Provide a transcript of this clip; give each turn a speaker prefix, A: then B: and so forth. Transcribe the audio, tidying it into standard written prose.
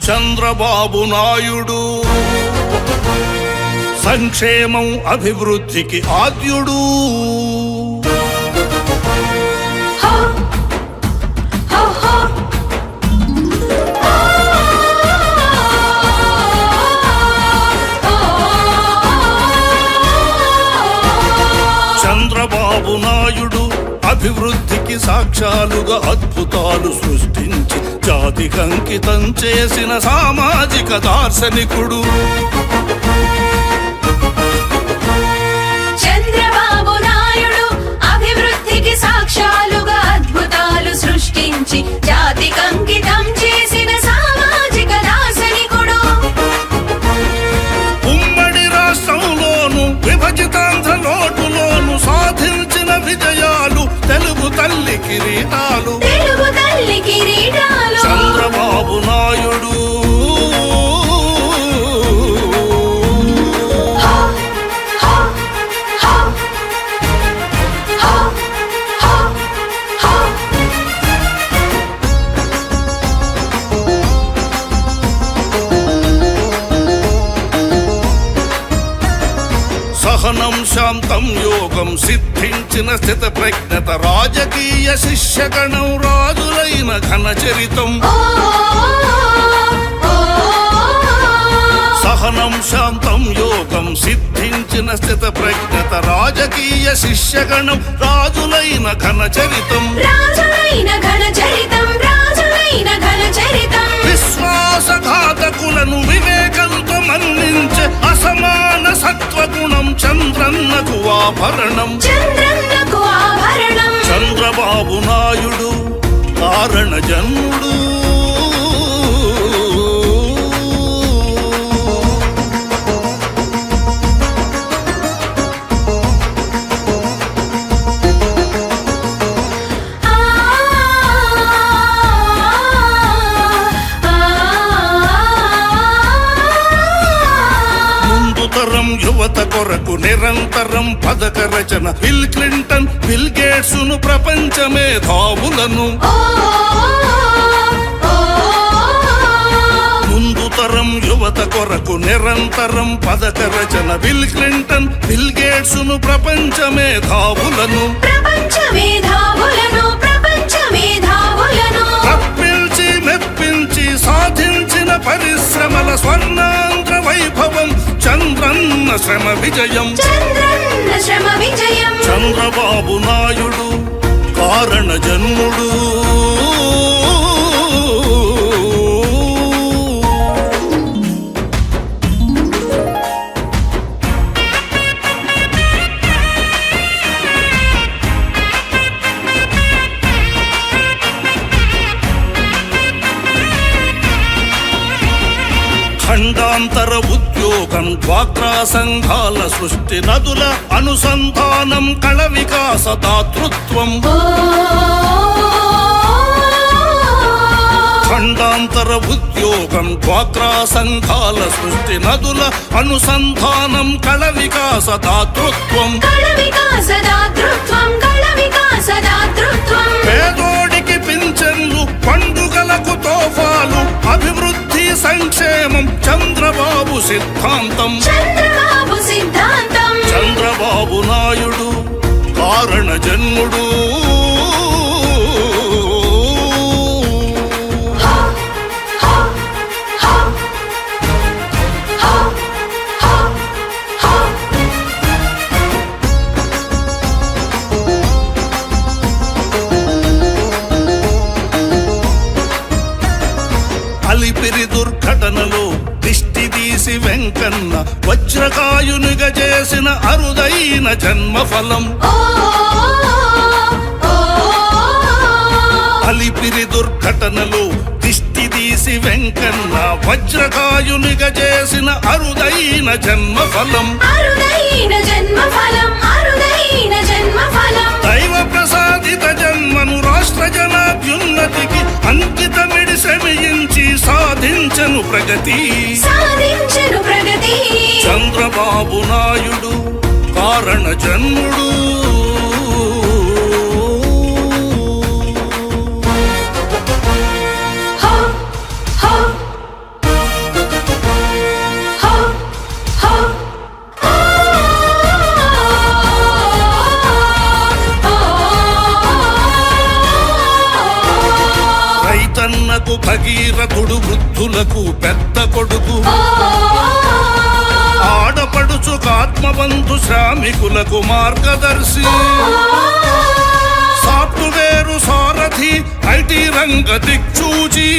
A: చంద్రబాబు నాయుడు సంక్షేమం అభివృద్ధికి ఆద్యుడు. చంద్రబాబు నాయుడు అభివృద్ధికి సాక్ష్యాలుగా అద్భుతాలు సృష్టించి జాతికి అంకితం చేసిన సామాజిక దార్శనికుడు.
B: చంద్రబాబు నాయుడు అభివృద్ధికి సాక్ష్యాలుగా అద్భుతాలు సృష్టించి జాతికి అంకితం చేసిన సామాజిక దార్శనికుడు.
A: ఉమ్మడి రాష్ట్రంలోను విభజితాంధ్ర లోటులోను సాధించిన విజయాలు తెలుగు తల్లి కిరీటాలు.
B: తెలుగు తల్లి కిరీటాలు.
A: చంద్రబాబు నాయుడు సహనం శాంతం యోగం సిద్ధించిన స్థిత ప్రజ్ఞత రాజకీయ శిష్యగణం రాజులైన ఘన చరితం. సహనం శాంతం యోగం సిద్ధించిన స్థిత ప్రజ్ఞత రాజకీయ శిష్యగణం రాజులైన ఘన చరితం. విశ్వాసఘాతకులను వివేకంతో మన్నించే అసమాన సత్వగుణం చంద్రన్నకు ఆభరణం. చంద్రబాబు నాయుడు కారణ జన్ముడు. యువత కొరకు నిరంతరం పథక రచన బిల్ క్లింటన్ బిల్ గేట్స్ ను ప్రపంచ మేధావులను. ముందు తరం యువత కొరకు నిరంతరం పథక రచన బిల్ క్లింటన్ బిల్ గేట్స్ ను ప్రపంచ మేధావులను. తప్పించి మెప్పించి సాధించిన పరిశ్రమల స్వర్ణాంధ్ర వైభవం చంద్రన్న శ్రమ విజయం. చంద్రబాబు నాయుడు కారణ జన్ముడు. ఖండాంతర ఉద్యోగం డ్వాక్రా సంఘాల సృష్టి నదుల అనుసంధానం కళ వికాస దాతృత్వం. ఖండాంతర ఉద్యోగం డ్వాక్రా సంఘాల సృష్టి నదుల అనుసంధానం కళ వికాస దాతృత్వం. పేదోడికి పింఛన్లు పండుగలకు తోఫాలు అభివృద్ధి సంక్షేమం చంద్రబాబు సిద్ధాంతం. చంద్రబాబు నాయుడు కారణ జన్ముడు. అలిపిరి దుర్ఘటనలో దిష్టి తీసి వెంకన్న వజ్రకాయునిగా చేసిన అరుదైన జన్మఫలం. అలిపిరి దుర్ఘటనలో దిష్టి తీసి వెంకన్న వజ్రకాయునిగా చేసిన అరుదైన జన్మఫలం. దైవ ప్రసాదిత జన్మను రాష్ట్ర జనాభ్యున్నతికి అంకితమిడి శ్రమించి సాధించను ప్రగతి. చంద్రబాబు నాయుడు కారణ జన్ముడు. రైతన్నకు భగీరథుడు, వృద్ధులకు పెద్ద కొడుకు, ఆడపడుచుకు ఆత్మబంధు, శ్రామికులకు మార్గదర్శి, సాఫ్ట్వేరు సారథి, ఐటీ రంగ దిక్చూచి